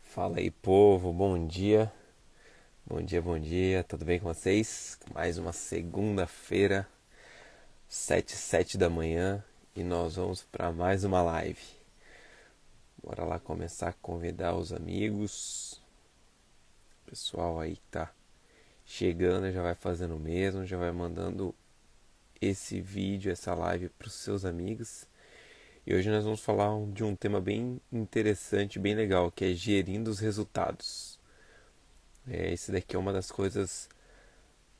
Fala aí, povo, bom dia. Bom dia, bom dia. Tudo bem com vocês? Mais uma segunda-feira, 7h07 da manhã, e nós vamos para mais uma live. Bora lá começar a convidar os amigos. O pessoal aí que tá chegando já vai fazendo o mesmo, já vai mandando esse vídeo, essa live para os seus amigos. E hoje nós vamos falar de um tema bem interessante, bem legal, que é gerindo os resultados. Esse daqui é uma das coisas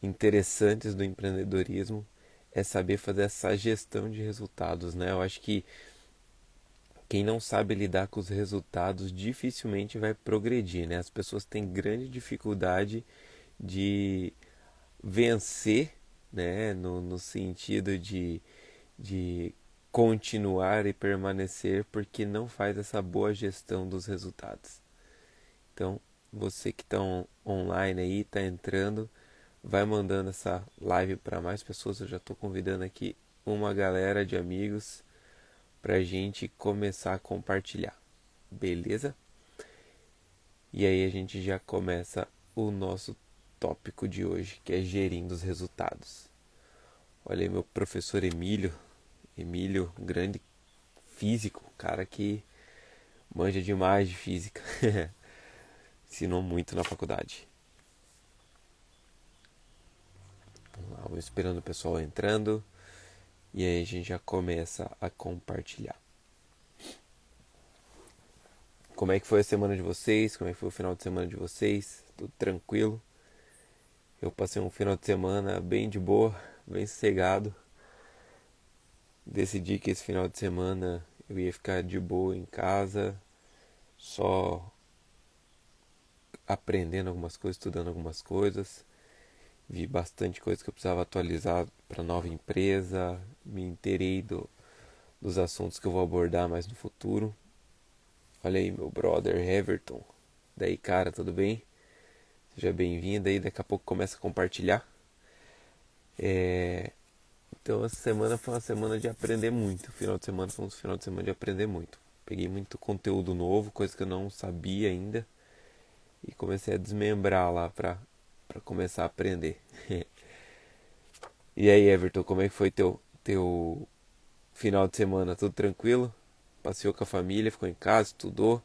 interessantes do empreendedorismo, é saber fazer essa gestão de resultados, né? Eu acho que quem não sabe lidar com os resultados dificilmente vai progredir, né? As pessoas têm grande dificuldade de vencer, né? No sentido de continuar e permanecer porque não faz essa boa gestão dos resultados. Então, você que está online aí, está entrando, vai mandando essa live para mais pessoas. Eu já estou convidando aqui uma galera de amigos para a gente começar a compartilhar, beleza? E aí a gente já começa o nosso tópico de hoje, que é gerindo os resultados. Olha aí meu professor Emílio, um grande físico, cara que manja demais de física, ensinou muito na faculdade. Vamos lá, vou esperando o pessoal entrando. E aí a gente já começa a compartilhar. Como é que foi a semana de vocês? Como é que foi o final de semana de vocês? Tudo tranquilo? Eu passei um final de semana bem de boa, bem sossegado. Decidi que esse final de semana eu ia ficar de boa em casa, só aprendendo algumas coisas, estudando algumas coisas. Vi bastante coisa que eu precisava atualizar para nova empresa. Me inteirei dos assuntos que eu vou abordar mais no futuro. Olha aí, meu brother Everton. Daí, cara, tudo bem? Seja bem-vindo aí. Daqui a pouco começa a compartilhar. Então, essa semana foi uma semana de aprender muito. O final de semana foi um final de semana de aprender muito. Peguei muito conteúdo novo, coisa que eu não sabia ainda. E comecei a desmembrar lá pra começar a aprender. E aí, Everton, como é que foi teu final de semana? Tudo tranquilo? Passeou com a família, ficou em casa, estudou?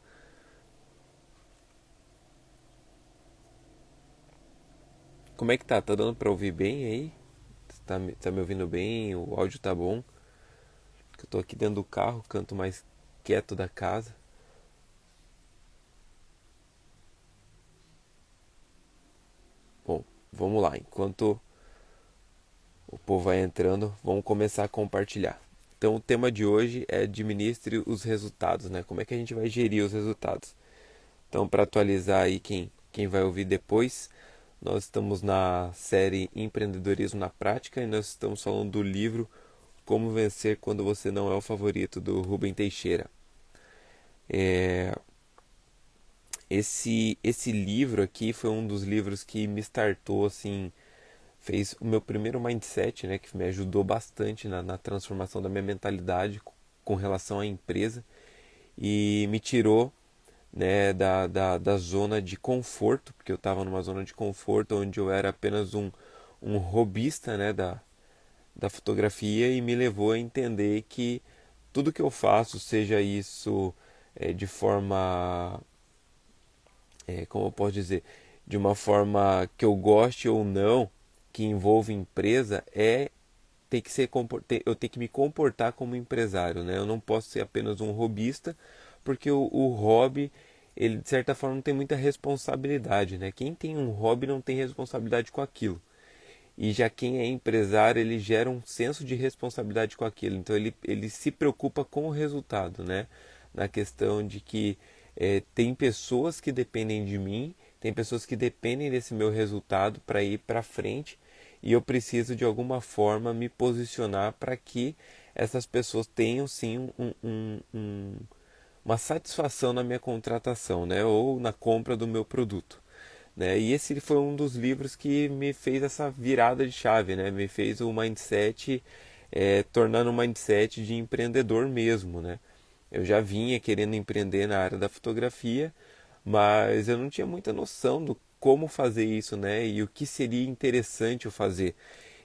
Como é que tá? Tá dando pra ouvir bem aí? Tá me ouvindo bem? O áudio tá bom? Que eu tô aqui dentro do carro, canto mais quieto da casa. Bom, vamos lá. Enquanto o povo vai entrando, vamos começar a compartilhar. Então, o tema de hoje é administre os resultados, né? Como é que a gente vai gerir os resultados? Então, para atualizar aí quem vai ouvir depois, nós estamos na série Empreendedorismo na Prática e nós estamos falando do livro Como Vencer Quando Você Não É o Favorito, do Rubem Teixeira. É, esse livro aqui foi um dos livros que me startou, assim, fez o meu primeiro mindset, né, que me ajudou bastante na transformação da minha mentalidade com relação à empresa e me tirou, né, da zona de conforto, porque eu estava numa zona de conforto onde eu era apenas um hobbyista, né, da fotografia e me levou a entender que tudo que eu faço, seja isso de forma, como eu posso dizer, de uma forma que eu goste ou não, que envolva empresa, tem que ser eu tenho que me comportar como empresário, né? Eu não posso ser apenas um hobbyista, porque o hobby, ele de certa forma não tem muita responsabilidade, né? Quem tem um hobby não tem responsabilidade com aquilo. E já quem é empresário, ele gera um senso de responsabilidade com aquilo. Então ele se preocupa com o resultado, né? Na questão de que tem pessoas que dependem de mim, tem pessoas que dependem desse meu resultado para ir para frente e eu preciso de alguma forma me posicionar para que essas pessoas tenham sim uma satisfação na minha contratação, né? Ou na compra do meu produto. Né? E esse foi um dos livros que me fez essa virada de chave, né? Me fez o mindset, tornando um mindset de empreendedor mesmo, né? Eu já vinha querendo empreender na área da fotografia, mas eu não tinha muita noção do como fazer isso, né? E o que seria interessante eu fazer.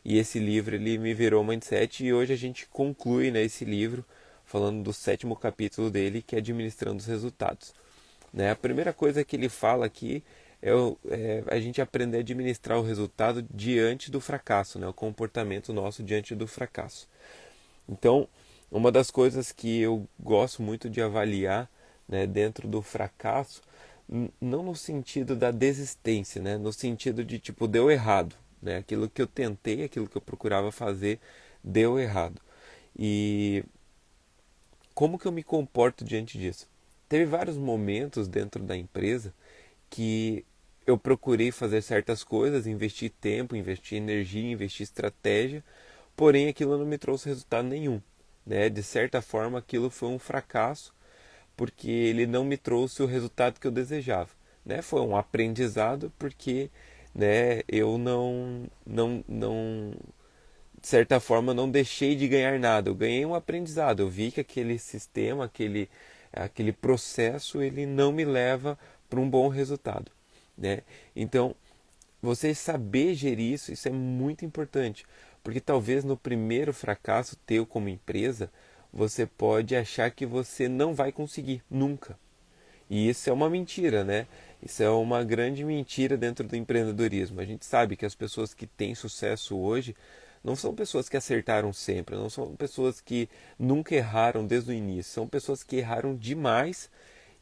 E esse livro ele me virou mindset e hoje a gente conclui, né, esse livro falando do sétimo capítulo dele, que é administrando os resultados. Né? A primeira coisa que ele fala aqui é a gente aprender a administrar o resultado diante do fracasso, né? O comportamento nosso diante do fracasso. Então, uma das coisas que eu gosto muito de avaliar, né, dentro do fracasso, não no sentido da desistência, né, no sentido de tipo, deu errado. Né, aquilo que eu tentei, aquilo que eu procurava fazer, deu errado. E como que eu me comporto diante disso? Teve vários momentos dentro da empresa que eu procurei fazer certas coisas, investir tempo, investir energia, investir estratégia, porém aquilo não me trouxe resultado nenhum. Né? De certa forma, aquilo foi um fracasso, porque ele não me trouxe o resultado que eu desejava. Né? Foi um aprendizado, porque né, eu não, de certa forma, não deixei de ganhar nada. Eu ganhei um aprendizado. Eu vi que aquele sistema, aquele processo, ele não me leva para um bom resultado. Né? Então, você saber gerir isso é muito importante. Porque talvez no primeiro fracasso teu como empresa, você pode achar que você não vai conseguir, nunca. E isso é uma mentira, né? Isso é uma grande mentira dentro do empreendedorismo. A gente sabe que as pessoas que têm sucesso hoje não são pessoas que acertaram sempre, não são pessoas que nunca erraram desde o início, são pessoas que erraram demais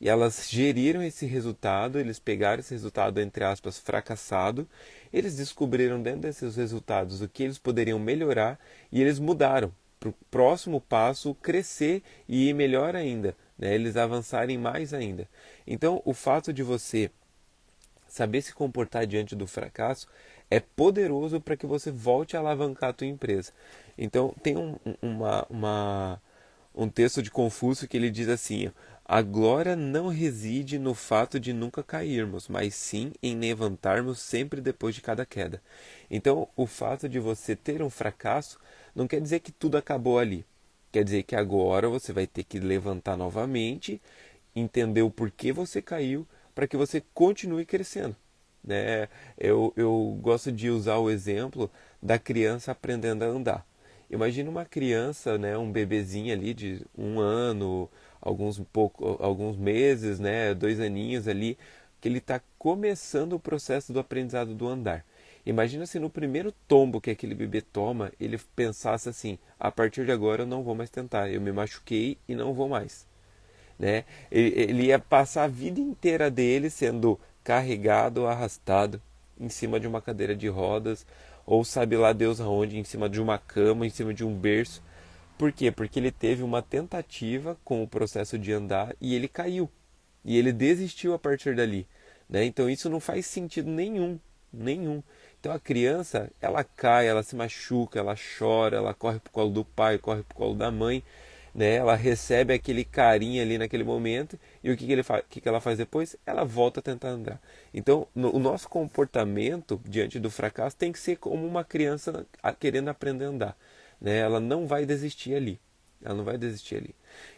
e elas geriram esse resultado, eles pegaram esse resultado, entre aspas, fracassado, eles descobriram dentro desses resultados o que eles poderiam melhorar e eles mudaram para o próximo passo crescer e ir melhor ainda, né? Eles avançarem mais ainda. Então, o fato de você saber se comportar diante do fracasso é poderoso para que você volte a alavancar a tua empresa. Então, tem um texto de Confúcio que ele diz assim: a glória não reside no fato de nunca cairmos, mas sim em levantarmos sempre depois de cada queda. Então, o fato de você ter um fracasso não quer dizer que tudo acabou ali. Quer dizer que agora você vai ter que levantar novamente, entender o porquê você caiu, para que você continue crescendo. Né? Eu gosto de usar o exemplo da criança aprendendo a andar. Imagina uma criança, né, um bebezinho ali de 1 ano, alguns meses, né, 2 aninhos ali, que ele está começando o processo do aprendizado do andar. Imagina se no primeiro tombo que aquele bebê toma, ele pensasse assim: a partir de agora eu não vou mais tentar, eu me machuquei e não vou mais. Né? Ele ia passar a vida inteira dele sendo carregado, arrastado em cima de uma cadeira de rodas, ou sabe lá Deus aonde, em cima de uma cama, em cima de um berço. Por quê? Porque ele teve uma tentativa com o processo de andar e ele caiu. E ele desistiu a partir dali. Né? Então isso não faz sentido nenhum. Nenhum. Então a criança, ela cai, ela se machuca, ela chora, ela corre pro colo do pai, corre pro colo da mãe, né? Ela recebe aquele carinho ali naquele momento e o que, que, que, ela faz depois? Ela volta a tentar andar. Então, o nosso comportamento diante do fracasso tem que ser como uma criança querendo aprender a andar, né? Ela não vai desistir ali. Ela não vai desistir ali.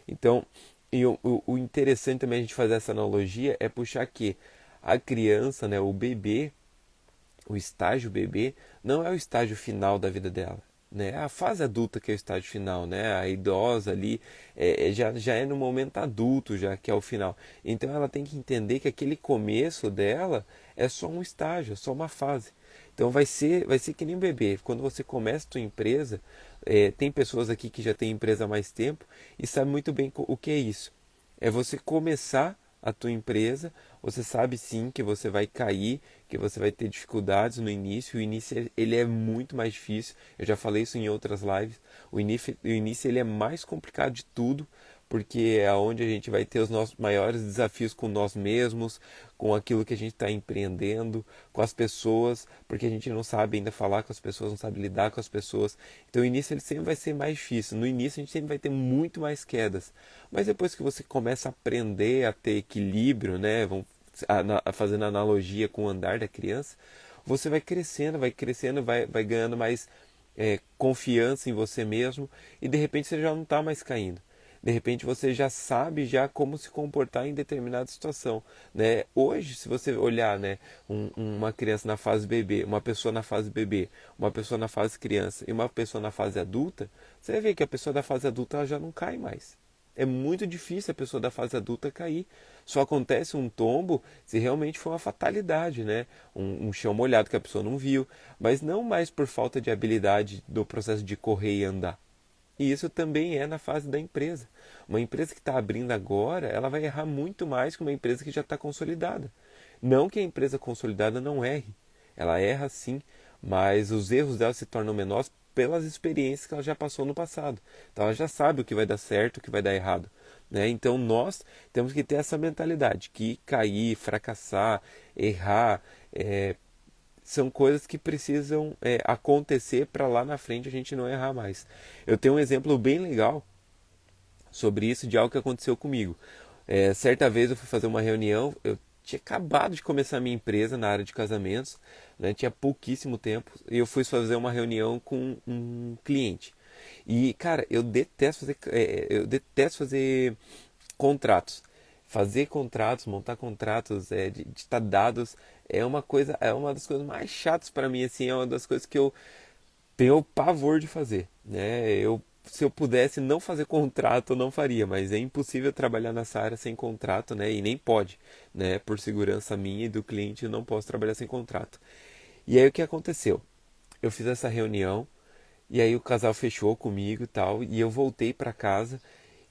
Então, e o interessante também a gente fazer essa analogia é puxar que a criança, né, o bebê, o estágio bebê, não é o estágio final da vida dela. Né? A fase adulta que é o estágio final, né? A idosa ali já é no momento adulto, já que é o final. Então ela tem que entender que aquele começo dela é só um estágio, é só uma fase. Então vai ser que nem um bebê. Quando você começa a tua empresa, tem pessoas aqui que já têm empresa há mais tempo e sabem muito bem o que é isso. É você começar a tua empresa, você sabe sim que você vai cair, que você vai ter dificuldades no início. O início ele é muito mais difícil. Eu já falei isso em outras lives. O início ele é mais complicado de tudo, porque é onde a gente vai ter os nossos maiores desafios com nós mesmos, com aquilo que a gente está empreendendo, com as pessoas, porque a gente não sabe ainda falar com as pessoas, não sabe lidar com as pessoas. Então o início ele sempre vai ser mais difícil. No início a gente sempre vai ter muito mais quedas. Mas depois que você começa a aprender a ter equilíbrio, né? Vamos fazendo analogia com o andar da criança, você vai crescendo, vai ganhando mais confiança em você mesmo e de repente você já não está mais caindo. De repente você já sabe já como se comportar em determinada situação, né? Hoje, se você olhar, né, uma criança na fase bebê, uma pessoa na fase bebê, uma pessoa na fase criança e uma pessoa na fase adulta, você vai ver que a pessoa da fase adulta ela já não cai mais. É muito difícil a pessoa da fase adulta cair. Só acontece um tombo se realmente for uma fatalidade, né? Um chão molhado que a pessoa não viu, mas não mais por falta de habilidade do processo de correr e andar. E isso também é na fase da empresa. Uma empresa que está abrindo agora, ela vai errar muito mais que uma empresa que já está consolidada. Não que a empresa consolidada não erre, ela erra sim, mas os erros dela se tornam menores pelas experiências que ela já passou no passado. Então ela já sabe o que vai dar certo, o que vai dar errado. Né? Então nós temos que ter essa mentalidade que cair, fracassar, errar, são coisas que precisam acontecer para lá na frente a gente não errar mais. Eu tenho um exemplo bem legal sobre isso de algo que aconteceu comigo. Certa vez eu fui fazer uma reunião, eu tinha acabado de começar a minha empresa na área de casamentos, né, tinha pouquíssimo tempo, e eu fui fazer uma reunião com um cliente. E, cara, eu detesto fazer contratos. Fazer contratos, montar contratos, de estar dados é uma das coisas mais chatas para mim, assim, é uma das coisas que eu tenho pavor de fazer, né? Se eu pudesse não fazer contrato, eu não faria, mas é impossível trabalhar nessa área sem contrato, né? E nem pode, né? Por segurança minha e do cliente, eu não posso trabalhar sem contrato. E aí o que aconteceu? Eu fiz essa reunião e aí o casal fechou comigo e tal, e eu voltei para casa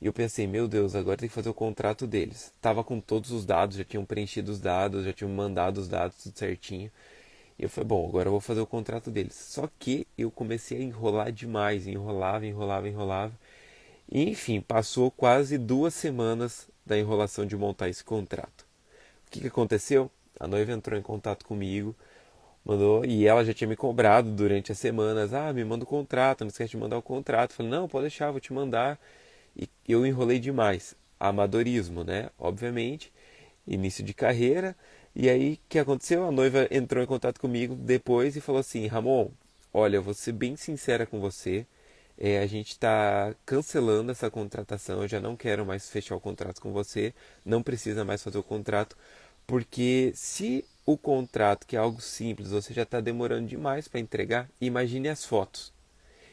e eu pensei, meu Deus, agora tem que fazer o contrato deles. Tava com todos os dados, já tinham preenchido os dados, já tinham mandado os dados tudo certinho. E eu falei, bom, agora eu vou fazer o contrato deles. Só que eu comecei a enrolar demais, enrolava. E, enfim, passou quase 2 semanas da enrolação de montar esse contrato. O que aconteceu? A noiva entrou em contato comigo, mandou, e ela já tinha me cobrado durante as semanas, me manda o contrato, não esquece de mandar o contrato. Eu falei, não, pode deixar, vou te mandar. E eu enrolei demais. Amadorismo, né? Obviamente, início de carreira. E aí, o que aconteceu? A noiva entrou em contato comigo depois e falou assim: Ramon, olha, eu vou ser bem sincera com você. A gente está cancelando essa contratação. Eu já não quero mais fechar o contrato com você. Não precisa mais fazer o contrato. Porque se o contrato, que é algo simples, você já está demorando demais para entregar, imagine as fotos.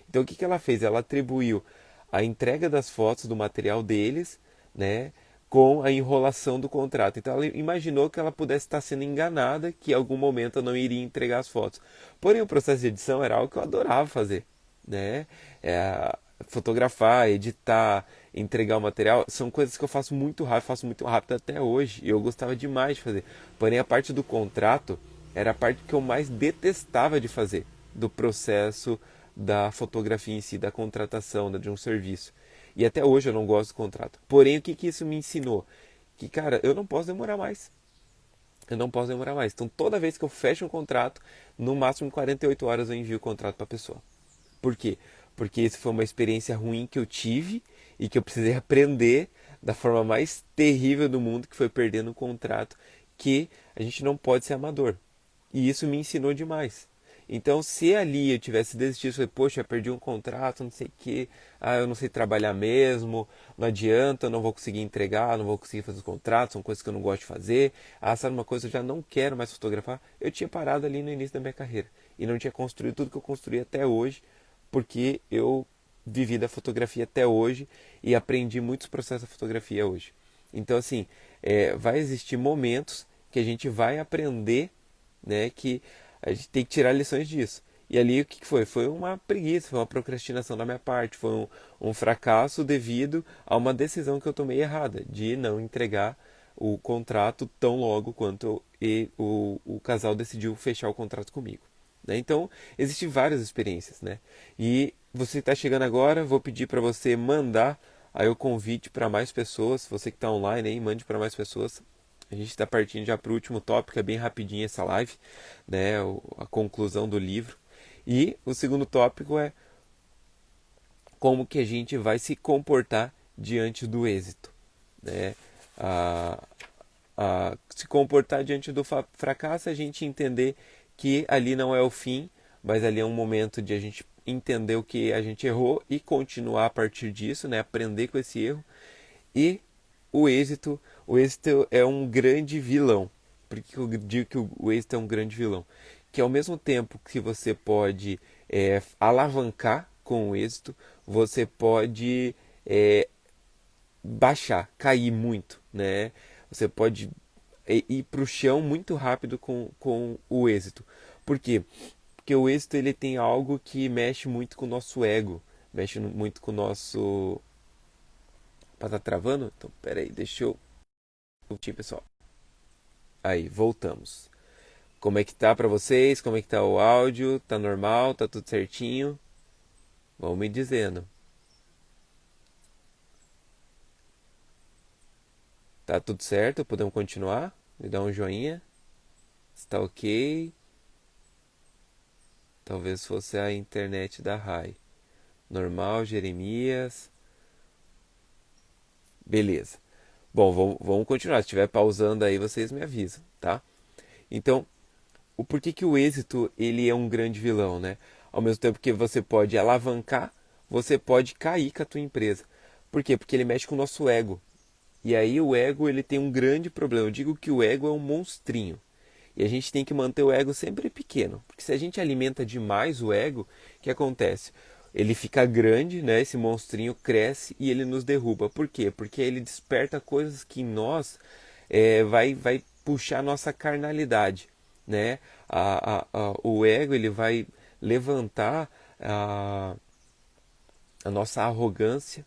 Então o que ela fez? Ela atribuiu a entrega das fotos do material deles, né, com a enrolação do contrato. Então ela imaginou que ela pudesse estar sendo enganada, que em algum momento eu não iria entregar as fotos. Porém o processo de edição era algo que eu adorava fazer, né? Fotografar, editar, entregar o material, são coisas que eu faço muito rápido até hoje, e eu gostava demais de fazer. Porém a parte do contrato era a parte que eu mais detestava de fazer, do processo da fotografia em si, da contratação, né, de um serviço. E até hoje eu não gosto do contrato. Porém, o que que isso me ensinou? Que, cara, eu não posso demorar mais. Eu não posso demorar mais. Então, toda vez que eu fecho um contrato, no máximo 48 horas eu envio o contrato para a pessoa. Por quê? Porque isso foi uma experiência ruim que eu tive e que eu precisei aprender da forma mais terrível do mundo, que foi perdendo um contrato, que a gente não pode ser amador. E isso me ensinou demais. Então, se ali eu tivesse desistido, eu falei, poxa, eu perdi um contrato, não sei o quê, eu não sei trabalhar mesmo, não adianta, eu não vou conseguir entregar, não vou conseguir fazer os contratos, são coisas que eu não gosto de fazer, sabe uma coisa, eu já não quero mais fotografar, eu tinha parado ali no início da minha carreira e não tinha construído tudo que eu construí até hoje, porque eu vivi da fotografia até hoje e aprendi muitos processos da fotografia hoje. Então, assim, vai existir momentos que a gente vai aprender, né, que a gente tem que tirar lições disso. E ali o que foi? Foi uma preguiça, foi uma procrastinação da minha parte, foi um fracasso devido a uma decisão que eu tomei errada, de não entregar o contrato tão logo quanto o casal decidiu fechar o contrato comigo. Né? Então, existem várias experiências. Né? E você está chegando agora, vou pedir para você mandar aí o convite para mais pessoas, você que está online aí, mande para mais pessoas. A gente está partindo já para o último tópico, é bem rapidinho essa live, né? A conclusão do livro. E o segundo tópico é como que a gente vai se comportar diante do êxito, né? A, se comportar diante do fracasso, a gente entender que ali não é o fim, mas ali é um momento de a gente entender o que a gente errou e continuar a partir disso, né? Aprender com esse erro. E o êxito é um grande vilão. Por que eu digo que o êxito é um grande vilão? Que ao mesmo tempo que você pode alavancar com o êxito, você pode baixar, cair muito, né? Você pode ir para o chão muito rápido com o êxito. Por quê? Porque o êxito ele tem algo que mexe muito com o nosso ego, mexe muito com o nosso... Tá travando? Então, pera aí, deixa eu... pessoal. Aí, voltamos. Como é que tá para vocês? Como é que tá o áudio? Tá normal? Tá tudo certinho? Vão me dizendo. Tá tudo certo? Podemos continuar? Me dá um joinha. Está ok? Talvez fosse a internet da Rai. Normal, Jeremias. Beleza. Bom, vamos continuar. Se estiver pausando aí, vocês me avisam, tá? Então, o porquê que o êxito ele é um grande vilão, né? Ao mesmo tempo que você pode alavancar, você pode cair com a tua empresa. Por quê? Porque ele mexe com o nosso ego. E aí o ego ele tem um grande problema. Eu digo que o ego é um monstrinho. E a gente tem que manter o ego sempre pequeno. Porque se a gente alimenta demais o ego, o que acontece? Ele fica grande, né? Esse monstrinho cresce e ele nos derruba. Por quê? Porque ele desperta coisas que em nós vai puxar a nossa carnalidade, né? O ego ele vai levantar a nossa arrogância,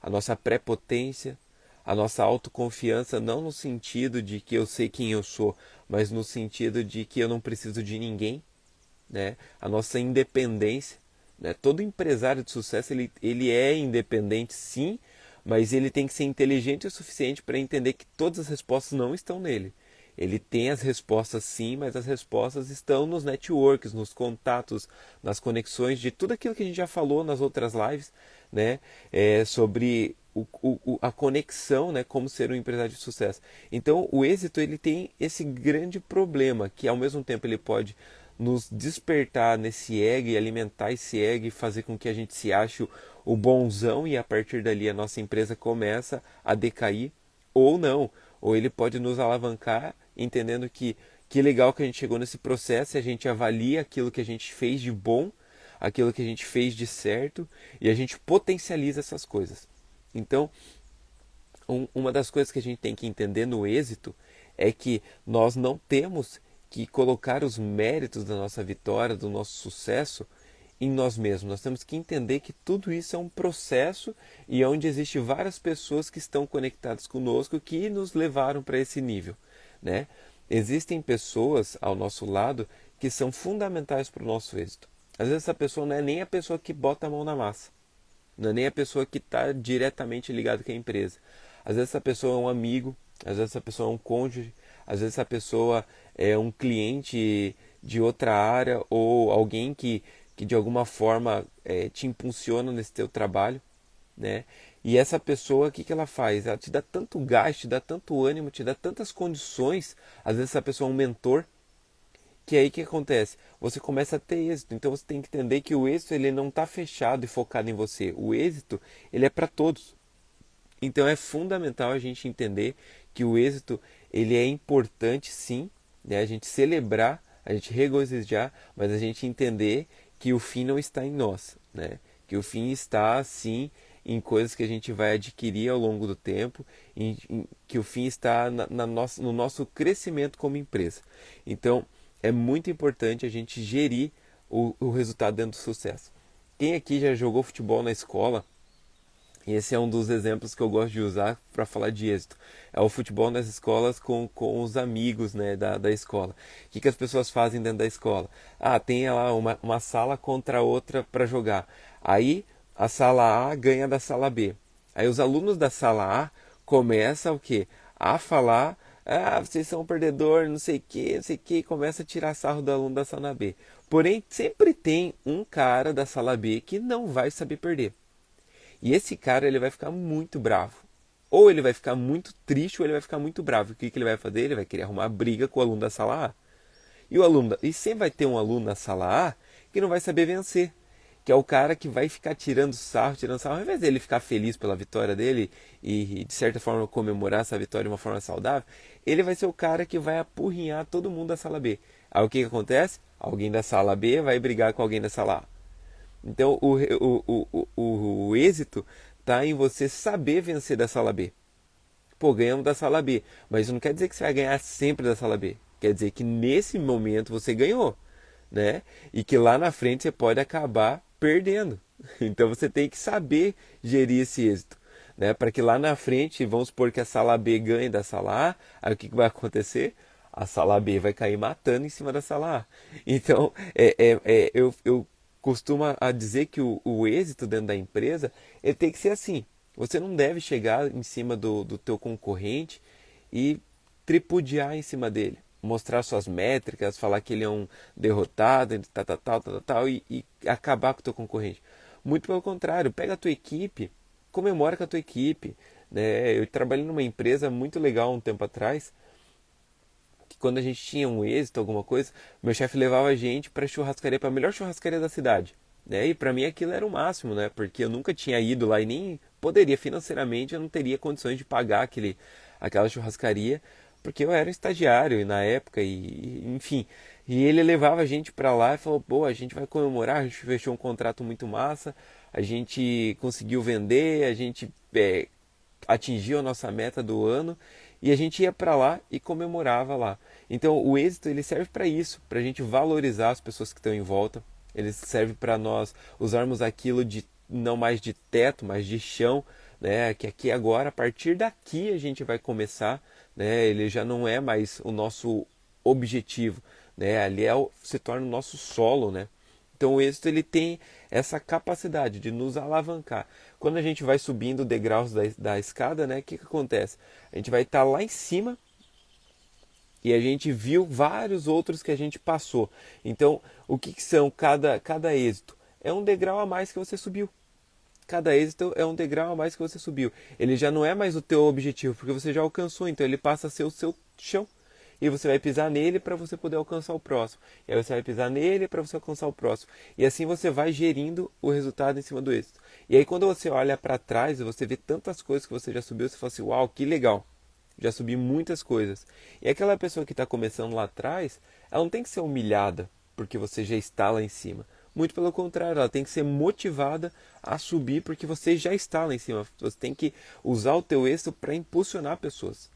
a nossa prepotência, a nossa autoconfiança, não no sentido de que eu sei quem eu sou, mas no sentido de que eu não preciso de ninguém, né? A nossa independência, né? Todo empresário de sucesso ele é independente, sim, mas ele tem que ser inteligente o suficiente para entender que todas as respostas não estão nele. Ele tem as respostas sim, mas as respostas estão nos networks, nos contatos, nas conexões de tudo aquilo que a gente já falou nas outras lives, né? Sobre a conexão, né? Como ser um empresário de sucesso. Então, o êxito ele tem esse grande problema que, ao mesmo tempo, ele pode nos despertar nesse ego e alimentar esse ego e fazer com que a gente se ache o bonzão e a partir dali a nossa empresa começa a decair ou não, ou ele pode nos alavancar entendendo que legal que a gente chegou nesse processo e a gente avalia aquilo que a gente fez de bom, aquilo que a gente fez de certo e a gente potencializa essas coisas. Então, uma das coisas que a gente tem que entender no êxito é que nós não temos que colocar os méritos da nossa vitória, do nosso sucesso em nós mesmos. Nós temos que entender que tudo isso é um processo e onde existem várias pessoas que estão conectadas conosco que nos levaram para esse nível, né? Existem pessoas ao nosso lado que são fundamentais para o nosso êxito. Às vezes essa pessoa não é nem a pessoa que bota a mão na massa, não é nem a pessoa que está diretamente ligada com a empresa. Às vezes essa pessoa é um amigo, às vezes essa pessoa é um cônjuge, às vezes essa pessoa é um cliente de outra área ou alguém que de alguma forma te impulsiona nesse teu trabalho, né? E essa pessoa, o que, que ela faz? Ela te dá tanto gás, te dá tanto ânimo, te dá tantas condições. Às vezes essa pessoa é um mentor, que aí o que acontece? Você começa a ter êxito. Então você tem que entender que o êxito ele não está fechado e focado em você. O êxito ele é para todos. Então é fundamental a gente entender que o êxito ele é importante sim, né? A gente celebrar, a gente regozijar, mas a gente entender que o fim não está em nós, né? Que o fim está sim em coisas que a gente vai adquirir ao longo do tempo, que o fim está no nosso crescimento como empresa. Então é muito importante a gente gerir o resultado dentro do sucesso. Quem aqui já jogou futebol na escola? E esse é um dos exemplos que eu gosto de usar para falar de êxito. É o futebol nas escolas com os amigos, né, da escola. O que as pessoas fazem dentro da escola? Ah, tem lá uma sala contra outra para jogar. Aí a sala A ganha da sala B. Aí os alunos da sala A começam o quê? A falar, ah, vocês são um perdedor, não sei o que, e começa a tirar sarro do aluno da sala B. Porém, sempre tem um cara da sala B que não vai saber perder. E esse cara ele vai ficar muito bravo. Ou ele vai ficar muito triste ou ele vai ficar muito bravo. O que ele vai fazer? Ele vai querer arrumar briga com o aluno da sala A. E sempre vai ter um aluno na sala A que não vai saber vencer. que é o cara que vai ficar tirando sarro, ao invés dele ficar feliz pela vitória dele e de certa forma comemorar essa vitória de uma forma saudável, ele vai ser o cara que vai apurrinhar todo mundo da sala B. Aí o que acontece? Alguém da sala B vai brigar com alguém da sala A. Então o êxito está em você saber vencer da sala B. Pô, ganhamos da sala B, mas isso não quer dizer que você vai ganhar sempre da sala B. Quer dizer que nesse momento você ganhou, né? E que lá na frente você pode acabar perdendo. Então você tem que saber gerir esse êxito, né? Para que lá na frente, vamos supor que a sala B ganhe da sala A, aí o que vai acontecer? A sala B vai cair matando em cima da sala A. Então, eu costumo a dizer que o êxito dentro da empresa ele tem que ser assim. Você não deve chegar em cima do teu concorrente e tripudiar em cima dele. Mostrar suas métricas, falar que ele é um derrotado, tal, e acabar com o teu concorrente. Muito pelo contrário, pega a tua equipe, comemora com a tua equipe. Né? Eu trabalhei numa empresa muito legal um tempo atrás, que quando a gente tinha um êxito, alguma coisa, meu chefe levava a gente para churrascaria, para a melhor churrascaria da cidade. Né? E para mim aquilo era o máximo, né? Porque eu nunca tinha ido lá e nem poderia financeiramente, eu não teria condições de pagar aquela churrascaria, porque eu era um estagiário na época e enfim. E ele levava a gente para lá e falou: "Pô, a gente vai comemorar, a gente fechou um contrato muito massa, a gente conseguiu vender, a gente atingiu a nossa meta do ano e a gente ia para lá e comemorava lá. Então o êxito ele serve para isso, para a gente valorizar as pessoas que estão em volta. Ele serve para nós usarmos aquilo de não mais de teto, mas de chão, né? Que aqui agora, a partir daqui a gente vai começar, né? Ele já não é mais o nosso objetivo, né? Ali se torna o nosso solo, né? Então o êxito ele tem essa capacidade de nos alavancar. Quando a gente vai subindo degraus da escada, né? O que acontece? A gente vai estar lá em cima e a gente viu vários outros que a gente passou. Então, o que são cada êxito? É um degrau a mais que você subiu. Cada êxito é um degrau a mais que você subiu. Ele já não é mais o teu objetivo, porque você já alcançou, então ele passa a ser o seu chão. E você vai pisar nele para você poder alcançar o próximo. E aí você vai pisar nele para você alcançar o próximo. E assim você vai gerindo o resultado em cima do êxito. E aí quando você olha para trás e você vê tantas coisas que você já subiu, você fala assim: uau, que legal. Já subi muitas coisas. E aquela pessoa que está começando lá atrás, ela não tem que ser humilhada porque você já está lá em cima. Muito pelo contrário, ela tem que ser motivada a subir porque você já está lá em cima. Você tem que usar o teu êxito para impulsionar pessoas.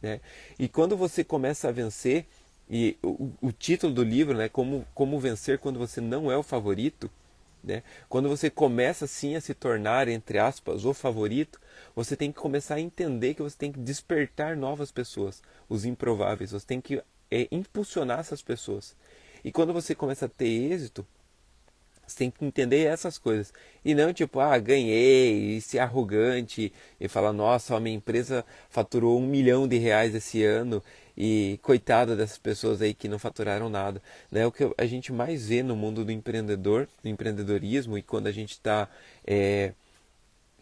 Né? E quando você começa a vencer, e o título do livro, né, como vencer quando você não é o favorito, né? Quando você começa assim a se tornar, entre aspas, o favorito, você tem que começar a entender que você tem que despertar novas pessoas, os improváveis, você tem que impulsionar essas pessoas. E quando você começa a ter êxito, você tem que entender essas coisas. E não tipo, ganhei, e ser arrogante, e falar, nossa, a minha empresa faturou R$ 1 milhão esse ano, e coitada dessas pessoas aí que não faturaram nada. Né? O que a gente mais vê no mundo do empreendedorismo, e quando a gente está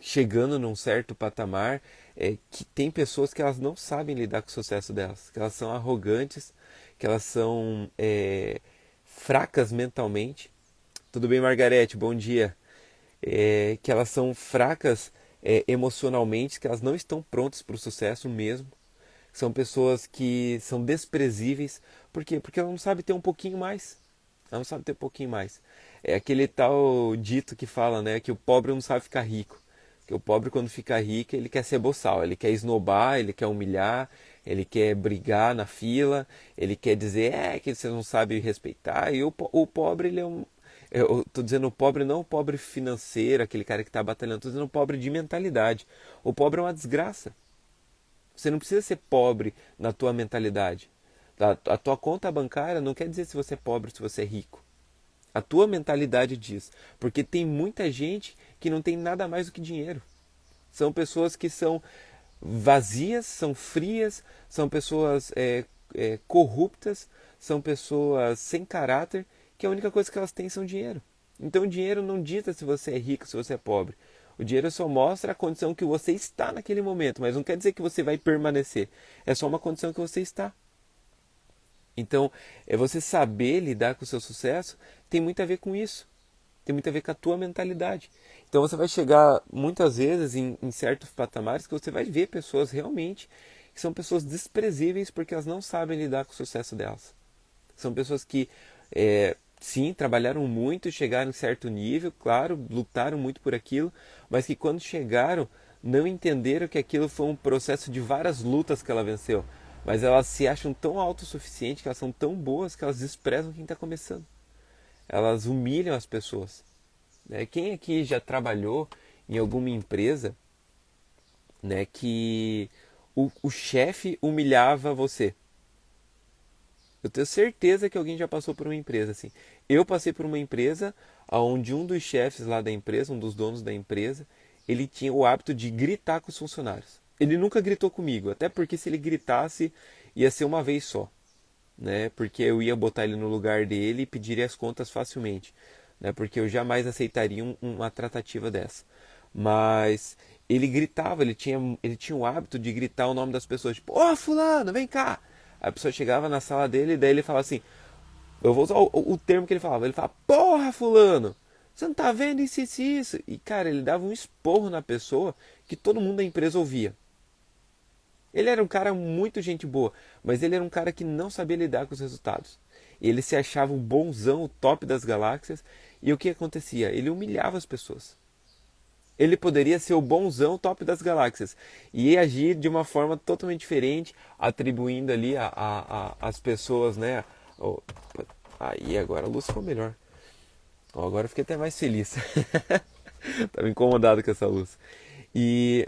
chegando num certo patamar, é que tem pessoas que elas não sabem lidar com o sucesso delas, que elas são arrogantes, que elas são fracas mentalmente. Tudo bem, Margarete? Bom dia. Que elas são fracas emocionalmente, que elas não estão prontas para o sucesso mesmo. São pessoas que são desprezíveis. Por quê? Porque ela não sabe ter um pouquinho mais. Ela não sabe ter um pouquinho mais. É aquele tal dito que fala, né, que o pobre não sabe ficar rico. Que o pobre, quando fica rico, ele quer ser boçal, ele quer esnobar, ele quer humilhar, ele quer brigar na fila, ele quer dizer que você não sabe respeitar. E o pobre, ele é um. Eu estou dizendo o pobre, não o pobre financeiro, aquele cara que está batalhando, estou dizendo o pobre de mentalidade. O pobre é uma desgraça. Você não precisa ser pobre na tua mentalidade. A tua conta bancária não quer dizer se você é pobre ou se você é rico. A tua mentalidade diz. Porque tem muita gente que não tem nada mais do que dinheiro. São pessoas que são vazias, são frias, são pessoas corruptas, são pessoas sem caráter, que a única coisa que elas têm são dinheiro. Então o dinheiro não dita se você é rico, se você é pobre. O dinheiro só mostra a condição que você está naquele momento, mas não quer dizer que você vai permanecer. É só uma condição que você está. Então, você saber lidar com o seu sucesso tem muito a ver com isso. tem muito a ver com a tua mentalidade. Então você vai chegar muitas vezes em certos patamares que você vai ver pessoas realmente que são pessoas desprezíveis porque elas não sabem lidar com o sucesso delas. São pessoas que, sim, trabalharam muito, chegaram em certo nível, claro, lutaram muito por aquilo, mas que quando chegaram, não entenderam que aquilo foi um processo de várias lutas que ela venceu. Mas elas se acham tão autossuficientes, que elas são tão boas, que elas desprezam quem está começando. Elas humilham as pessoas. Né? Quem aqui já trabalhou em alguma empresa, né, que o chefe humilhava você? Eu tenho certeza que alguém já passou por uma empresa assim. Eu passei por uma empresa onde um dos chefes lá da empresa, um dos donos da empresa, ele tinha o hábito de gritar com os funcionários. Ele nunca gritou comigo, até porque se ele gritasse ia ser uma vez só, né? Porque eu ia botar ele no lugar dele e pediria as contas facilmente, né? Porque eu jamais aceitaria uma tratativa dessa. Mas ele gritava, ele tinha o hábito de gritar o nome das pessoas, tipo, ô fulano, vem cá! A pessoa chegava na sala dele e daí ele falava assim, eu vou usar o termo que ele fala, porra fulano, você não tá vendo isso, isso, isso? E cara, ele dava um esporro na pessoa que todo mundo da empresa ouvia. Ele era um cara muito gente boa, mas ele era um cara que não sabia lidar com os resultados. Ele se achava o bonzão, o top das galáxias, e o que acontecia? Ele humilhava as pessoas. Ele poderia ser o bonzão top das galáxias e agir de uma forma totalmente diferente, atribuindo ali as pessoas, né? Oh, aí agora a luz ficou melhor. Oh, agora eu fiquei até mais feliz. Tava incomodado com essa luz. E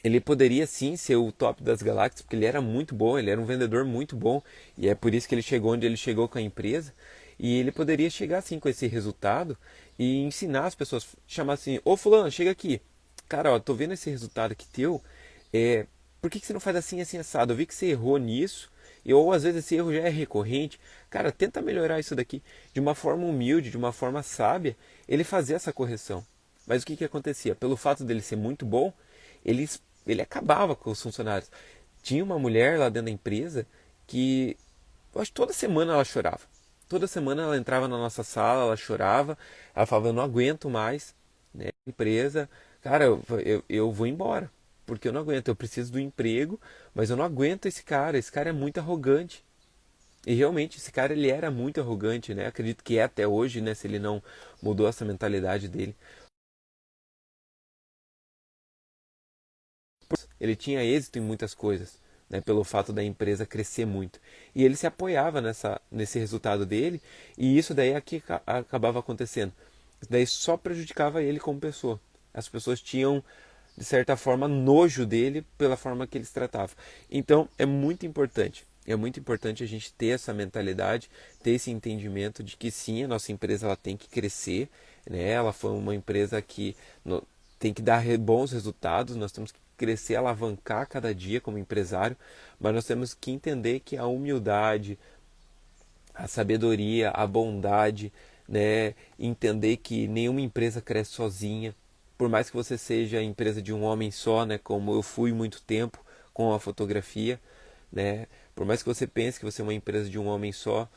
ele poderia sim ser o top das galáxias, porque ele era muito bom, ele era um vendedor muito bom, e é por isso que ele chegou onde ele chegou com a empresa. E ele poderia chegar assim com esse resultado e ensinar as pessoas, chamar assim, ô fulano, chega aqui. Cara, ó, tô vendo esse resultado aqui teu, por que você não faz assim, assim, assado? Eu vi que você errou nisso, ou às vezes esse erro já é recorrente. Cara, tenta melhorar isso daqui de uma forma humilde, de uma forma sábia, ele fazia essa correção. Mas o que que acontecia? Pelo fato dele ser muito bom, ele, ele acabava com os funcionários. Tinha uma mulher lá dentro da empresa que, eu acho que toda semana ela chorava. Toda semana ela entrava na nossa sala, ela chorava, ela falava, eu não aguento mais, né? Empresa, cara, eu vou embora, porque eu não aguento, eu preciso do emprego, mas eu não aguento esse cara é muito arrogante. E realmente esse cara ele era muito arrogante, né? Acredito que é até hoje, né? Se ele não mudou essa mentalidade dele. Ele tinha êxito em muitas coisas, né, pelo fato da empresa crescer muito. E ele se apoiava nesse resultado dele, e isso daí é que acabava acontecendo. Isso daí só prejudicava ele como pessoa. As pessoas tinham, de certa forma, nojo dele pela forma que ele se tratava. Então, é muito importante. É muito importante a gente ter essa mentalidade, ter esse entendimento de que sim, a nossa empresa ela tem que crescer, né? Ela foi uma empresa que tem que dar bons resultados, nós temos que crescer, alavancar cada dia como empresário, mas nós temos que entender que a humildade, a sabedoria, a bondade, né, entender que nenhuma empresa cresce sozinha, por mais que você seja a empresa de um homem só, né, como eu fui muito tempo com a fotografia, né, por mais que você pense que você é uma empresa de um homem só,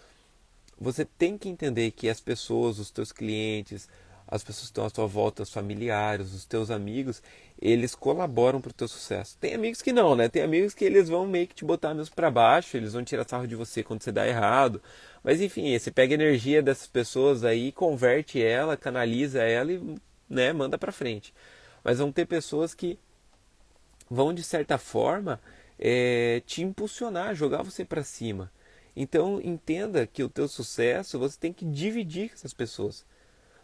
você tem que entender que as pessoas, os teus clientes, as pessoas que estão à tua volta, os familiares, os teus amigos, eles colaboram para o teu sucesso. Tem amigos que não, né? Tem amigos que eles vão meio que te botar mesmo para baixo, eles vão tirar sarro de você quando você dá errado. Mas enfim, você pega a energia dessas pessoas aí, converte ela, canaliza ela e, né, manda para frente. Mas vão ter pessoas que vão de certa forma te impulsionar, jogar você para cima. Então entenda que o teu sucesso você tem que dividir com essas pessoas,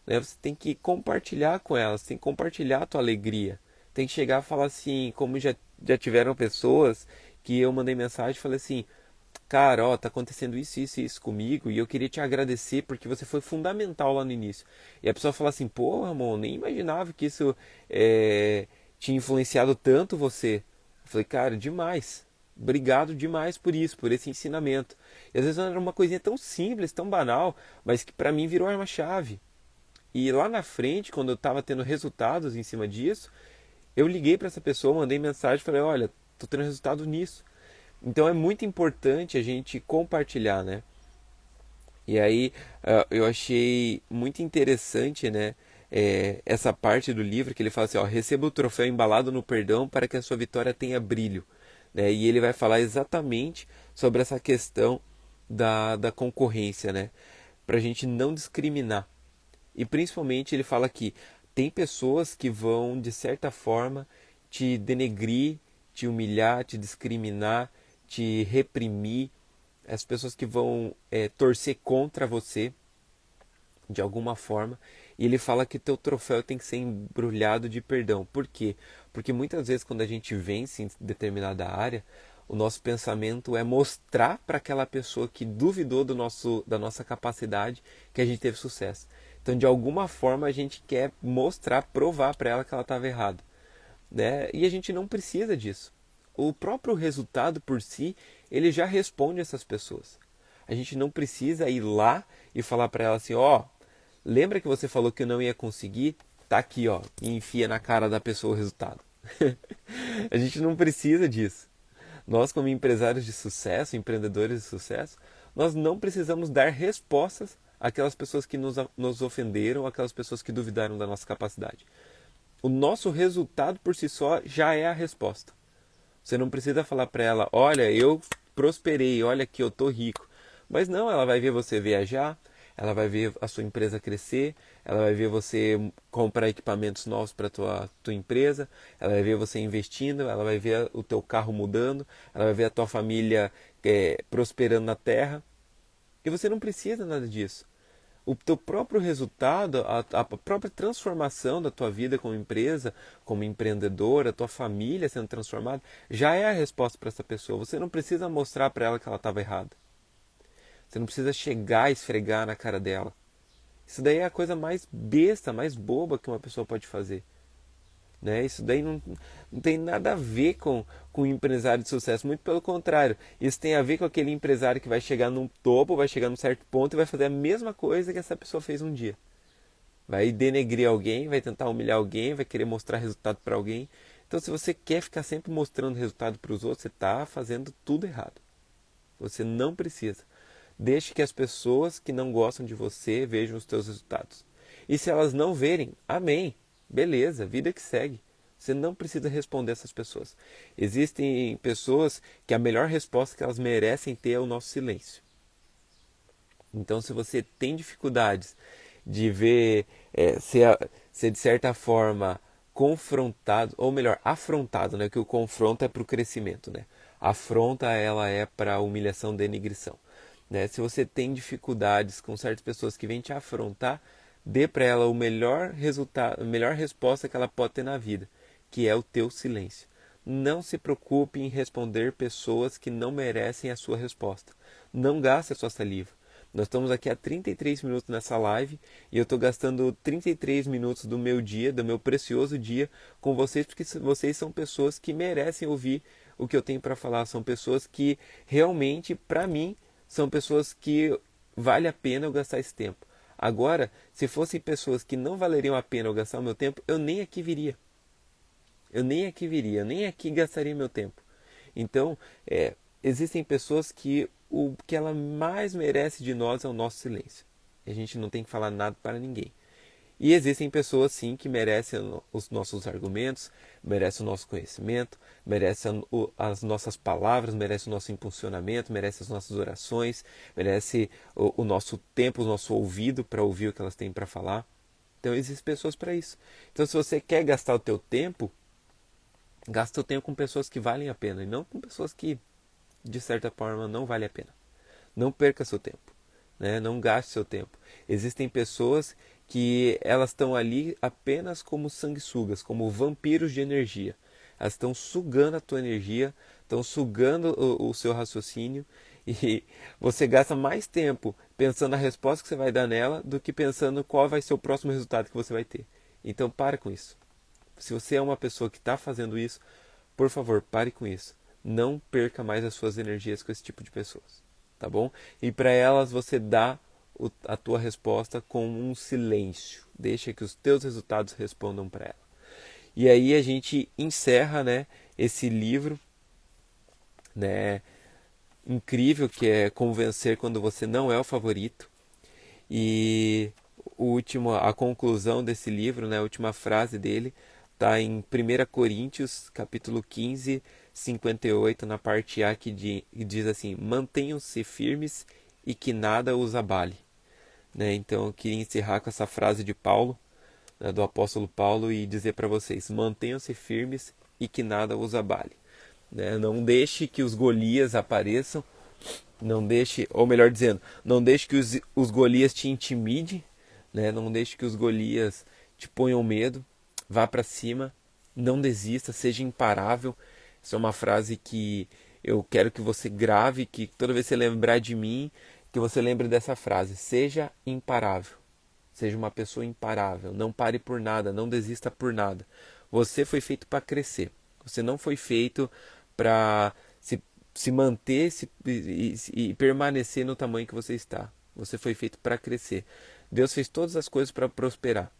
né? Você tem que compartilhar com elas, tem que compartilhar a tua alegria. Tem que chegar e falar assim, como já tiveram pessoas que eu mandei mensagem e falei assim, cara, ó, tá acontecendo isso, isso e isso comigo e eu queria te agradecer porque você foi fundamental lá no início. E a pessoa fala assim, pô, Ramon, nem imaginava que isso tinha influenciado tanto você. Eu falei, cara, demais. Obrigado demais por isso, por esse ensinamento. E às vezes era uma coisinha tão simples, tão banal, mas que pra mim virou arma-chave. E lá na frente, quando eu estava tendo resultados em cima disso, eu liguei para essa pessoa, mandei mensagem, falei, olha, tô tendo resultado nisso. Então é muito importante a gente compartilhar, né? E aí eu achei muito interessante, né? Essa parte do livro que ele fala assim, ó, receba o troféu embalado no perdão para que a sua vitória tenha brilho, né? E ele vai falar exatamente sobre essa questão da concorrência, né? Para a gente não discriminar. E principalmente ele fala que tem pessoas que vão, de certa forma, te denegrir, te humilhar, te discriminar, te reprimir, as pessoas que vão torcer contra você de alguma forma. E ele fala que teu troféu tem que ser embrulhado de perdão. Por quê? Porque muitas vezes quando a gente vence em determinada área, o nosso pensamento é mostrar para aquela pessoa que duvidou da nossa capacidade que a gente teve sucesso. Então, de alguma forma, a gente quer mostrar, provar para ela que ela estava errada, né? E a gente não precisa disso. O próprio resultado por si, ele já responde essas pessoas. A gente não precisa ir lá e falar para ela assim, ó, lembra que você falou que eu não ia conseguir? Tá aqui, ó, e enfia na cara da pessoa o resultado. A gente não precisa disso. Nós, como empresários de sucesso, empreendedores de sucesso, nós não precisamos dar respostas àquelas pessoas que nos ofenderam, àquelas pessoas que duvidaram da nossa capacidade. O nosso resultado por si só já é a resposta. Você não precisa falar para ela, olha, eu prosperei, olha que eu tô rico. Mas não, ela vai ver você viajar, ela vai ver a sua empresa crescer, ela vai ver você comprar equipamentos novos para tua empresa, ela vai ver você investindo, ela vai ver o teu carro mudando, ela vai ver a tua família prosperando na terra. E você não precisa nada disso. O teu próprio resultado, a própria transformação da tua vida como empresa, como empreendedor, a tua família sendo transformada, já é a resposta para essa pessoa. Você não precisa mostrar para ela que ela estava errada. Você não precisa chegar e esfregar na cara dela. Isso daí é a coisa mais besta, mais boba que uma pessoa pode fazer. Né? Isso daí não tem nada a ver com um empresário de sucesso, muito pelo contrário. Isso tem a ver com aquele empresário que vai chegar num topo, vai chegar num certo ponto e vai fazer a mesma coisa que essa pessoa fez um dia. Vai denegrir alguém, vai tentar humilhar alguém, vai querer mostrar resultado para alguém. Então, se você quer ficar sempre mostrando resultado para os outros, você está fazendo tudo errado. Você não precisa. Deixe que as pessoas que não gostam de você vejam os teus resultados. E se elas não verem, amém. Beleza, vida que segue. Você não precisa responder essas pessoas. Existem pessoas que a melhor resposta que elas merecem ter é o nosso silêncio. Então, se você tem dificuldades de ver, ser de certa forma confrontado, ou melhor, afrontado, né? Que o confronto é para o crescimento, né? A afronta ela é para a humilhação, denigrição, né? Se você tem dificuldades com certas pessoas que vêm te afrontar, dê para ela o melhor resultado, a melhor resposta que ela pode ter na vida, que é o teu silêncio. Não se preocupe em responder pessoas que não merecem a sua resposta. Não gaste a sua saliva. Nós estamos aqui há 33 minutos nessa live e eu estou gastando 33 minutos do meu dia, do meu precioso dia, com vocês, porque vocês são pessoas que merecem ouvir o que eu tenho para falar. São pessoas que realmente, para mim, são pessoas que vale a pena eu gastar esse tempo. Agora, se fossem pessoas que não valeriam a pena eu gastar o meu tempo, eu nem aqui viria. Eu nem aqui viria, nem aqui gastaria meu tempo. Então, existem pessoas que o que ela mais merece de nós é o nosso silêncio. A gente não tem que falar nada para ninguém. E existem pessoas sim que merecem os nossos argumentos, merecem o nosso conhecimento, merecem as nossas palavras, merecem o nosso impulsionamento, merecem as nossas orações, merece o nosso tempo, o nosso ouvido para ouvir o que elas têm para falar. Então existem pessoas para isso. Então se você quer gastar o teu tempo, gasta o tempo com pessoas que valem a pena e não com pessoas que de certa forma não valem a pena. Não perca seu tempo, né? Não gaste seu tempo. Existem pessoas que elas estão ali apenas como sanguessugas, como vampiros de energia. Elas estão sugando a tua energia, estão sugando o seu raciocínio e você gasta mais tempo pensando na resposta que você vai dar nela do que pensando qual vai ser o próximo resultado que você vai ter. Então pare com isso. Se você é uma pessoa que está fazendo isso, por favor, pare com isso. Não perca mais as suas energias com esse tipo de pessoas, tá bom? E para elas você dá a tua resposta com um silêncio. Deixa que os teus resultados respondam para ela. E aí a gente encerra, né, esse livro, né, incrível que é Como Vencer Quando Você Não É o Favorito. E a conclusão desse livro, né, a última frase dele, está em 1 Coríntios, capítulo 15, 58, na parte A, que diz assim: mantenham-se firmes e que nada os abale. Né? Então eu queria encerrar com essa frase de Paulo, né, do apóstolo Paulo, e dizer para vocês: mantenham-se firmes e que nada os abale. Né? Não deixe que os Golias apareçam, não deixe, ou melhor dizendo, não deixe que os Golias te intimidem, né? Não deixe que os Golias te ponham medo. Vá para cima, não desista, seja imparável. Essa é uma frase que eu quero que você grave, que toda vez que você lembrar de mim, que você lembre dessa frase: seja imparável. Seja uma pessoa imparável, não pare por nada, não desista por nada. Você foi feito para crescer. Você não foi feito para se manter e permanecer no tamanho que você está. Você foi feito para crescer. Deus fez todas as coisas para prosperar.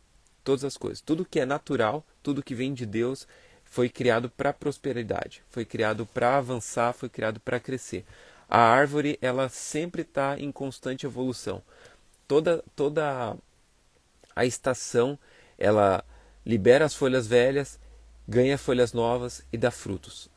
Todas as coisas. Tudo que é natural, tudo que vem de Deus, foi criado para prosperidade. Foi criado para avançar, foi criado para crescer. A árvore, ela sempre está em constante evolução. Toda a estação, ela libera as folhas velhas, ganha folhas novas e dá frutos.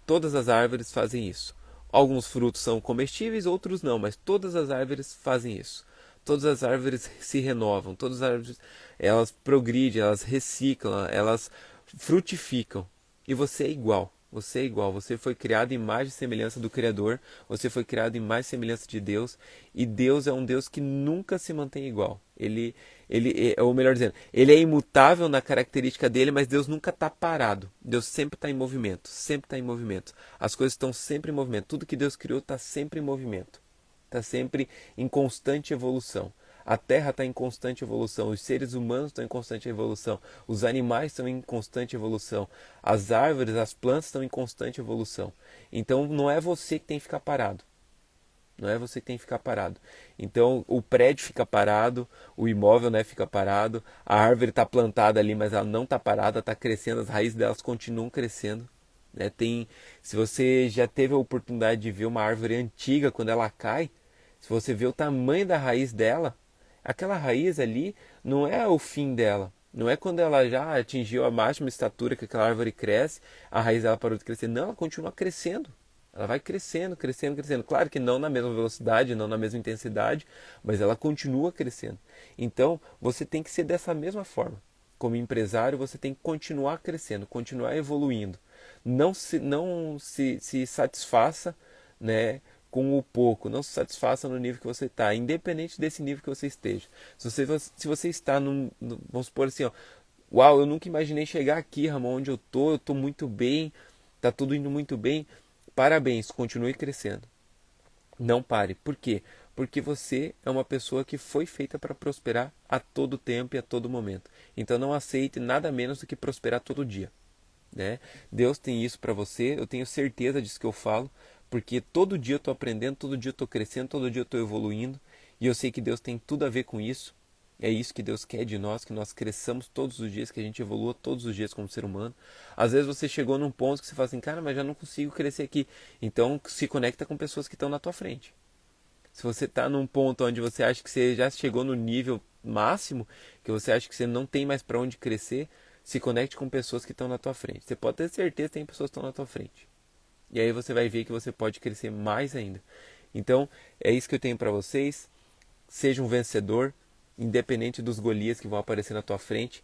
Todas as árvores fazem isso. Alguns frutos são comestíveis, outros não, mas todas as árvores fazem isso. Todas as árvores se renovam, todas as árvores elas progridem, elas reciclam, elas frutificam. E você é igual. Você é igual, você foi criado em imagem e semelhança do Criador, você foi criado em imagem e semelhança de Deus, e Deus é um Deus que nunca se mantém igual. Ou melhor dizendo, ele é imutável na característica dele, mas Deus nunca está parado. Deus sempre está em movimento, sempre está em movimento. As coisas estão sempre em movimento. Tudo que Deus criou está sempre em movimento, está sempre em constante evolução. A Terra está em constante evolução, os seres humanos estão em constante evolução, os animais estão em constante evolução, as árvores, as plantas estão em constante evolução. Então não é você que tem que ficar parado. Não é você que tem que ficar parado. Então o prédio fica parado, o imóvel, né, fica parado, a árvore está plantada ali, mas ela não está parada, está crescendo, as raízes delas continuam crescendo. Né? Se você já teve a oportunidade de ver uma árvore antiga quando ela cai, se você vê o tamanho da raiz dela, aquela raiz ali não é o fim dela. Não é quando ela já atingiu a máxima estatura que aquela árvore cresce, a raiz dela parou de crescer. Não, ela continua crescendo. Ela vai crescendo, crescendo, crescendo. Claro que não na mesma velocidade, não na mesma intensidade, mas ela continua crescendo. Então, você tem que ser dessa mesma forma. Como empresário, você tem que continuar crescendo, continuar evoluindo. Não se satisfaça, né, com o pouco. Não se satisfaça no nível que você está, independente desse nível que você esteja. Se você está vamos supor assim, ó, uau, eu nunca imaginei chegar aqui, Ramon, onde eu estou muito bem, está tudo indo muito bem. Parabéns, continue crescendo. Não pare. Por quê? Porque você é uma pessoa que foi feita para prosperar a todo tempo e a todo momento. Então não aceite nada menos do que prosperar todo dia. Né? Deus tem isso para você, eu tenho certeza disso que eu falo, porque todo dia eu estou aprendendo, todo dia eu estou crescendo, todo dia eu estou evoluindo, e eu sei que Deus tem tudo a ver com isso. É isso que Deus quer de nós, que nós cresçamos todos os dias, que a gente evolua todos os dias como ser humano. Às vezes você chegou num ponto que você fala assim, cara, mas já não consigo crescer aqui. Então se conecta com pessoas que estão na tua frente. Se você está num ponto onde você acha que você já chegou no nível máximo, que você acha que você não tem mais para onde crescer, se conecte com pessoas que estão na tua frente. Você pode ter certeza que tem pessoas que estão na tua frente. E aí você vai ver que você pode crescer mais ainda. Então, é isso que eu tenho para vocês. Seja um vencedor, independente dos Golias que vão aparecer na tua frente.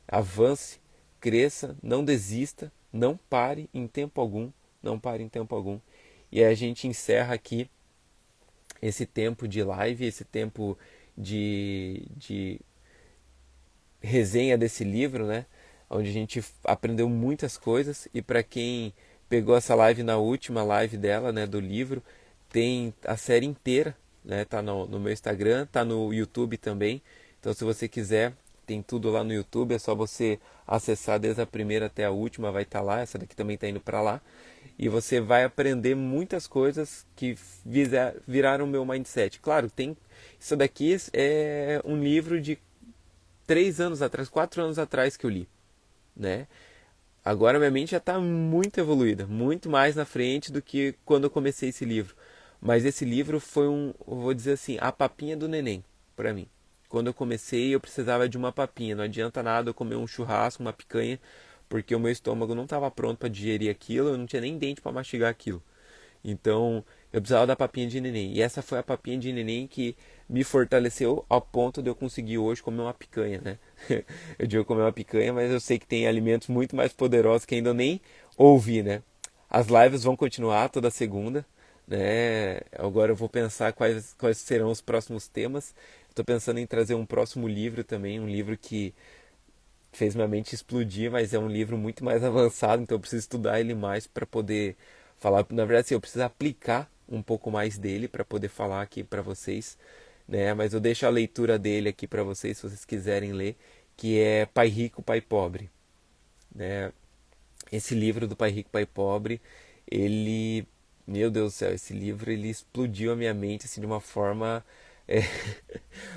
Avance, cresça, não desista, não pare em tempo algum. Não pare em tempo algum. E aí a gente encerra aqui esse tempo de live, esse tempo de resenha desse livro, né? Onde a gente aprendeu muitas coisas. E para quem pegou essa live na última live dela, né, do livro, tem a série inteira, né? Tá no meu Instagram, tá no YouTube também. Então, se você quiser, tem tudo lá no YouTube. É só você acessar desde a primeira até a última, vai estar lá. Essa daqui também está indo para lá. E você vai aprender muitas coisas que viraram o meu mindset. Claro, isso daqui é um livro de 3 anos atrás, 4 anos atrás que eu li, né? Agora minha mente já está muito evoluída, muito mais na frente do que quando eu comecei esse livro. Mas esse livro foi eu vou dizer assim, a papinha do neném. para mim. Quando eu comecei, eu precisava de uma papinha. Não adianta nada eu comer um churrasco, uma picanha, porque o meu estômago não estava pronto para digerir aquilo, eu não tinha nem dente para mastigar aquilo. Então, eu precisava da papinha de neném. E essa foi a papinha de neném que me fortaleceu ao ponto de eu conseguir hoje comer uma picanha, né? Eu digo comer uma picanha, mas eu sei que tem alimentos muito mais poderosos que ainda eu nem ouvi, né? As lives vão continuar toda segunda, né? Agora eu vou pensar quais serão os próximos temas. Estou pensando em trazer um próximo livro também, um livro que fez minha mente explodir, mas é um livro muito mais avançado, então eu preciso estudar ele mais para poder falar. Na verdade, assim, eu preciso aplicar um pouco mais dele para poder falar aqui para vocês, né? Mas eu deixo a leitura dele aqui para vocês, se vocês quiserem ler, que é Pai Rico, Pai Pobre, né? Esse livro do Pai Rico, Pai Pobre, ele, meu Deus do céu, esse livro ele explodiu a minha mente assim de uma forma é,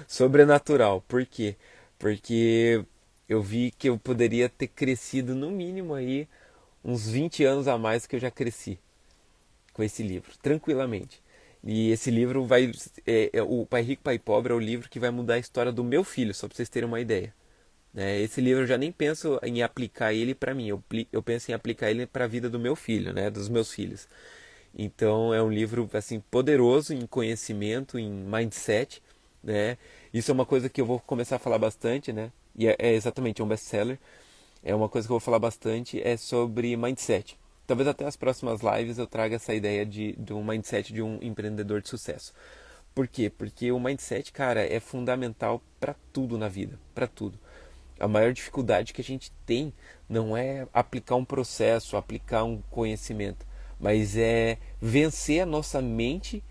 sobrenatural. Por quê? Porque eu vi que eu poderia ter crescido no mínimo aí uns 20 anos a mais que eu já cresci com esse livro, tranquilamente. E esse livro vai. O Pai Rico, Pai Pobre é o livro que vai mudar a história do meu filho, só para vocês terem uma ideia. Né? Esse livro eu já nem penso em aplicar ele para mim, eu penso em aplicar ele para a vida do meu filho, né? Dos meus filhos. Então é um livro assim poderoso em conhecimento, em mindset, né? Isso é uma coisa que eu vou começar a falar bastante, né? E é exatamente um best-seller. É uma coisa que eu vou falar bastante é sobre mindset. Talvez até as próximas lives eu traga essa ideia de um mindset de um empreendedor de sucesso. Por quê? Porque o mindset, cara, é fundamental para tudo na vida, para tudo. A maior dificuldade que a gente tem não é aplicar um processo, aplicar um conhecimento, mas é vencer a nossa mente.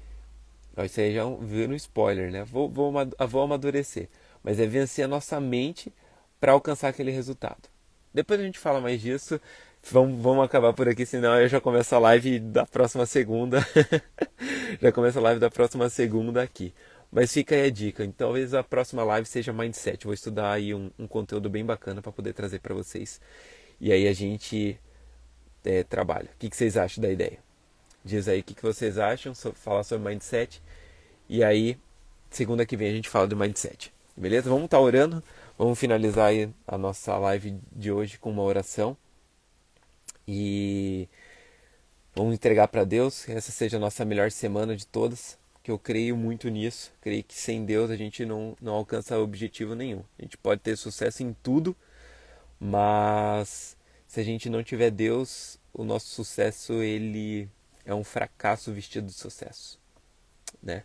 Isso aí já viu no spoiler, né? Vou amadurecer. Mas é vencer a nossa mente para alcançar aquele resultado. Depois a gente fala mais disso. Vamos acabar por aqui, senão eu já começo a live da próxima segunda. Já começa a live da próxima segunda aqui. Mas fica aí a dica. Então, talvez a próxima live seja Mindset. Vou estudar aí um conteúdo bem bacana para poder trazer para vocês. E aí a gente trabalha. O que vocês acham da ideia? Diz aí o que vocês acham, falar sobre Mindset. E aí, segunda que vem a gente fala do Mindset. Beleza? Vamos estar orando. Vamos finalizar aí a nossa live de hoje com uma oração. E vamos entregar para Deus que essa seja a nossa melhor semana de todas, que eu creio muito nisso. Creio que sem Deus a gente não alcança objetivo nenhum. A gente pode ter sucesso em tudo, mas se a gente não tiver Deus, o nosso sucesso ele é um fracasso vestido de sucesso, né?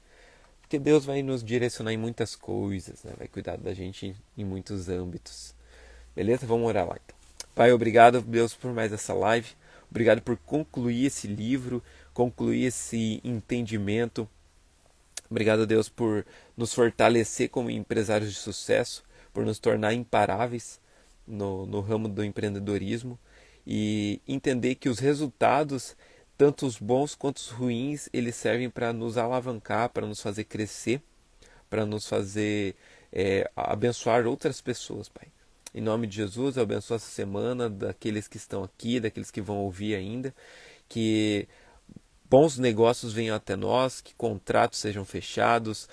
Porque Deus vai nos direcionar em muitas coisas, né? Vai cuidar da gente em muitos âmbitos. Beleza? Vamos orar lá então. Pai, obrigado, Deus, por mais essa live. Obrigado por concluir esse livro, concluir esse entendimento. Obrigado, Deus, por nos fortalecer como empresários de sucesso, por nos tornar imparáveis no ramo do empreendedorismo e entender que os resultados, tanto os bons quanto os ruins, eles servem para nos alavancar, para nos fazer crescer, para nos fazer abençoar outras pessoas, Pai. Em nome de Jesus, eu abençoo essa semana daqueles que estão aqui, daqueles que vão ouvir ainda, que bons negócios venham até nós, que contratos sejam fechados,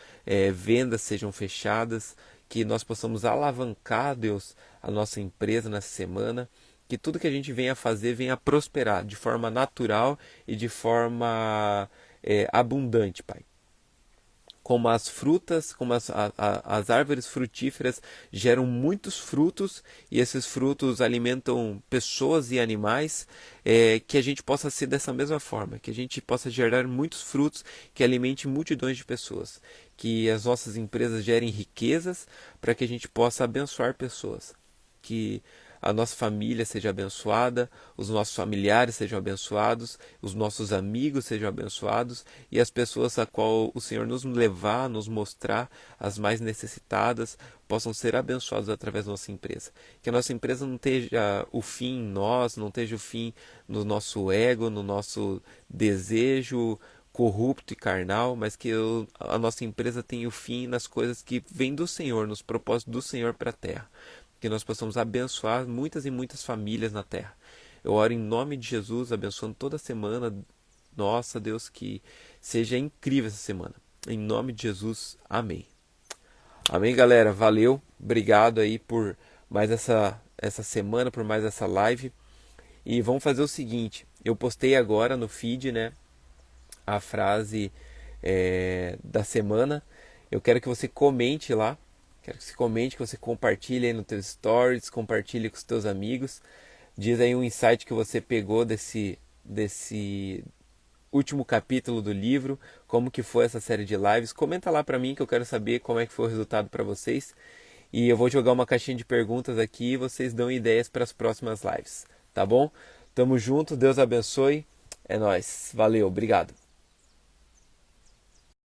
vendas sejam fechadas, que nós possamos alavancar, Deus, a nossa empresa nessa semana, que tudo que a gente venha fazer venha prosperar de forma natural e de forma abundante, Pai. Como as frutas, como as árvores frutíferas geram muitos frutos e esses frutos alimentam pessoas e animais, que a gente possa ser dessa mesma forma, que a gente possa gerar muitos frutos que alimentem multidões de pessoas, que as nossas empresas gerem riquezas para que a gente possa abençoar pessoas, que a nossa família seja abençoada, os nossos familiares sejam abençoados, os nossos amigos sejam abençoados e as pessoas a qual o Senhor nos levar, nos mostrar, as mais necessitadas, possam ser abençoadas através da nossa empresa. Que a nossa empresa não esteja o fim em nós, não esteja o fim no nosso ego, no nosso desejo corrupto e carnal, mas que a nossa empresa tenha o fim nas coisas que vêm do Senhor, nos propósitos do Senhor para a terra. Que nós possamos abençoar muitas e muitas famílias na terra. Eu oro em nome de Jesus, abençoando toda semana. Nossa, Deus, que seja incrível essa semana. Em nome de Jesus, amém. Amém, galera? Valeu. Obrigado aí por mais essa semana, por mais essa live. E vamos fazer o seguinte, eu postei agora no feed, né, a frase da semana. Eu quero que você comente lá, quero que você comente, que você compartilhe aí nos teus stories, compartilhe com os teus amigos. Diz aí um insight que você pegou desse último capítulo do livro, como que foi essa série de lives. Comenta lá pra mim que eu quero saber como é que foi o resultado pra vocês. E eu vou jogar uma caixinha de perguntas aqui e vocês dão ideias para as próximas lives, tá bom? Tamo junto, Deus abençoe. É nóis. Valeu, obrigado.